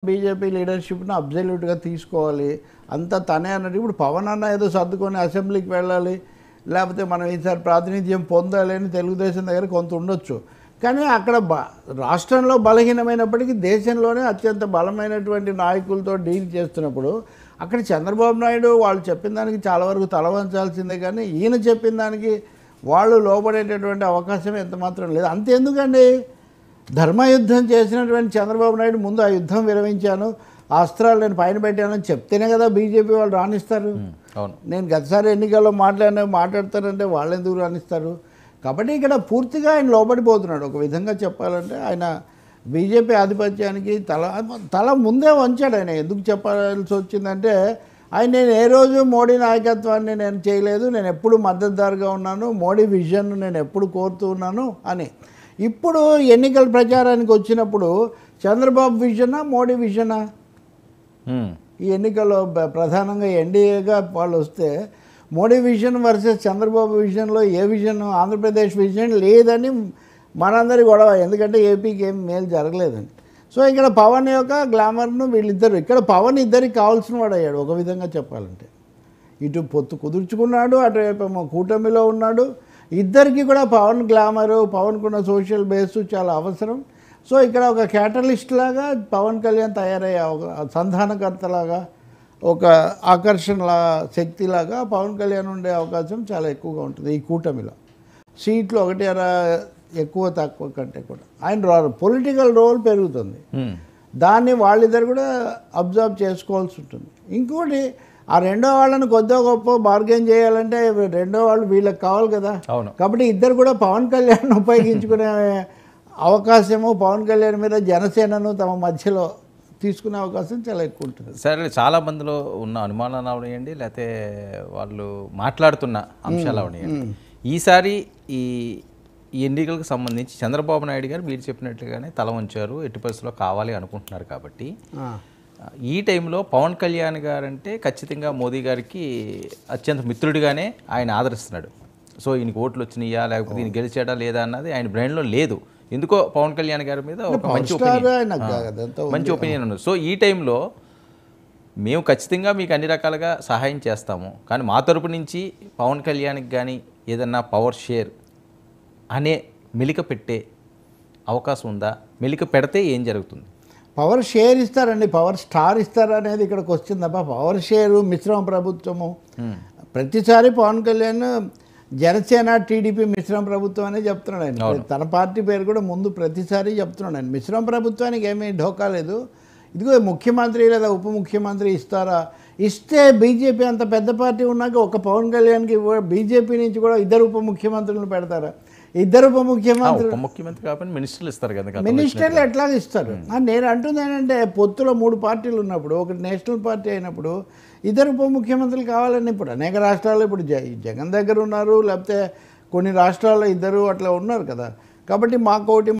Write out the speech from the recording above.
BJP లీడర్షిప్‌ని అబ్సల్యూట్‌గా తీసుకోవాలి. అంతా తనే అన్నట్టు ఇప్పుడు పవన్ అన్న ఏదో సర్దుకొని అసెంబ్లీకి వెళ్ళాలి. లేకపోతే మనం ఈసారి ప్రాతినిధ్యం పొందాలి అని తెలుగుదేశం దగ్గర కొంత ఉండొచ్చు. కానీ అక్కడ రాష్ట్రంలో బలహీనమైనప్పటికీ దేశంలోనే అత్యంత బలమైనటువంటి నాయకులతో డీల్ చేస్తున్నప్పుడు అక్కడ చంద్రబాబు నాయుడు వాళ్ళు చెప్పిన దానికి చాలా వరకు తల వంచాల్సిందే కానీ ఈయన చెప్పిన దానికి వాళ్ళు లోబడేటటువంటి అవకాశం ఎంత మాత్రం లేదు. అంతెందుకండి ధర్మయుద్ధం చేసినటువంటి చంద్రబాబు నాయుడు ముందు ఆ యుద్ధం విరమించాను, ఆ అస్త్రాలు నేను పైన పెట్టానని చెప్తేనే కదా బీజేపీ వాళ్ళు రాణిస్తారు. నేను గతసారి ఎన్నికల్లో మాట్లాడతానంటే వాళ్ళు ఎందుకు రాణిస్తారు? కాబట్టి ఇక్కడ పూర్తిగా ఆయన లోబడిపోతున్నాడు. ఒక విధంగా చెప్పాలంటే ఆయన బీజేపీ ఆధిపత్యానికి తల ముందే వంచాడు. ఆయన ఎందుకు చెప్పాల్సి వచ్చిందంటే ఆయన నేను ఏ రోజు మోడీ నాయకత్వాన్ని నేను చేయలేదు, నేను ఎప్పుడు మద్దతుదారుగా ఉన్నాను, మోడీ విజన్ను నేను ఎప్పుడు కోరుతూ ఉన్నాను అని. ఇప్పుడు ఎన్నికల ప్రచారానికి వచ్చినప్పుడు చంద్రబాబు విజనా మోడీ విజనా? ఈ ఎన్నికల్లో ప్రధానంగా ఎన్డీఏగా వాళ్ళు వస్తే మోడీ విజన్ వర్సెస్ చంద్రబాబు విజన్లో ఏ విజన్, ఆంధ్రప్రదేశ్ విజన్ లేదని మనందరి గొడవ. ఎందుకంటే ఏపీకి ఏం మేలు జరగలేదని. సో ఇక్కడ పవన్ యొక్క గ్లామర్ను వీళ్ళిద్దరు, ఇక్కడ పవన్ ఇద్దరికి కావాల్సిన వాడు అయ్యాడు ఒక విధంగా చెప్పాలంటే. ఇటు పొత్తు కుదుర్చుకున్నాడు, అటువైపు కూటమిలో ఉన్నాడు. ఇద్దరికి కూడా పవన్ గ్లామరు, పవన్కున్న సోషల్ బేస్ చాలా అవసరం. సో ఇక్కడ ఒక క్యాటలిస్ట్ లాగా పవన్ కళ్యాణ్ తయారయ్యే ఒక సంధానకర్తలాగా, ఒక ఆకర్షణ శక్తిలాగా పవన్ కళ్యాణ్ ఉండే అవకాశం చాలా ఎక్కువగా ఉంటుంది ఈ కూటమిలో. సీట్లు ఒకటి ఎక్కువ తక్కువ కంటే కూడా ఆయన పొలిటికల్ రోల్ పెరుగుతుంది. దాన్ని వాళ్ళిద్దరు కూడా అబ్జర్వ్ చేసుకోవాల్సి ఉంటుంది. ఇంకోటి ఆ రెండో వాళ్ళని కొద్దిగా గొప్ప బార్గెన్ చేయాలంటే రెండో వాళ్ళు వీళ్ళకి కావాలి కదా. కాబట్టి ఇద్దరు కూడా పవన్ కళ్యాణ్ ఉపయోగించుకునే అవకాశము, పవన్ కళ్యాణ్ మీద జనసేనను తమ మధ్యలో తీసుకునే అవకాశం చాలా ఎక్కువ ఉంటుంది. సరే, చాలా మందిలో ఉన్న అనుమానాలు అవనియండి, లేకపోతే వాళ్ళు మాట్లాడుతున్న అంశాలు అవనియండి, ఈసారి ఈ ఎన్నికలకు సంబంధించి చంద్రబాబు నాయుడు గారు మీరు చెప్పినట్లుగానే తల వంచారు, ఎట్టి పరిస్థితుల్లో కావాలి అనుకుంటున్నారు. కాబట్టి ఈ టైంలో పవన్ కళ్యాణ్ గారు అంటే ఖచ్చితంగా మోదీ గారికి అత్యంత మిత్రుడిగానే ఆయన ఆదరిస్తున్నాడు. సో ఈయనకి ఓట్లు వచ్చినాయా లేకపోతే ఈయన గెలిచాడా లేదా అన్నది ఆయన బ్రెయిన్లో లేదు. ఎందుకో పవన్ కళ్యాణ్ గారి మీద ఒక మంచి ఒపీనియన్ ఉంది. సో ఈ టైంలో మేము ఖచ్చితంగా మీకు అన్ని రకాలుగా సహాయం చేస్తాము, కానీ మా తరపు నుంచి పవన్ కళ్యాణ్కి కానీ ఏదన్నా పవర్ షేర్ అనే మెలిక పెట్టే అవకాశం ఉందా? మెలిక పెడితే ఏం జరుగుతుంది? పవర్ షేర్ ఇస్తారండి, పవర్ స్టార్ ఇస్తారు అనేది ఇక్కడికి వచ్చింది తప్ప పవర్ షేరు మిశ్రమ ప్రభుత్వము. ప్రతిసారి పవన్ కళ్యాణ్ జనసేన టీడీపీ మిశ్రమ ప్రభుత్వం అనే చెప్తున్నాడు ఆయన. తన పార్టీ పేరు కూడా ముందు ప్రతిసారి చెప్తున్నాడు ఆయన. మిశ్రమ ప్రభుత్వానికి ఏమీ ఢోకా లేదు. ఇదిగో ముఖ్యమంత్రి లేదా ఉప ముఖ్యమంత్రి ఇస్తారా? ఇస్తే బీజేపీ అంత పెద్ద పార్టీ ఉన్నాక ఒక పవన్ కళ్యాణ్కి బీజేపీ నుంచి కూడా ఇద్దరు ఉప ముఖ్యమంత్రులను పెడతారా? ఇద్దరు ఉప ముఖ్యమంత్రి కాబట్టి మినిస్టర్లు ఇస్తారు కదా. మినిస్టర్లు ఎట్లాగ ఇస్తారు? నేను అంటుంది ఏంటంటే పొత్తులో 3 పార్టీలు ఉన్నప్పుడు, ఒకటి నేషనల్ పార్టీ అయినప్పుడు ఇద్దరు ఉప ముఖ్యమంత్రులు కావాలని ఇప్పుడు అనేక రాష్ట్రాల్లో ఇప్పుడు జగన్ దగ్గర ఉన్నారు, లేకపోతే కొన్ని రాష్ట్రాల్లో ఇద్దరు అట్లా ఉన్నారు కదా. కాబట్టి మాకోటి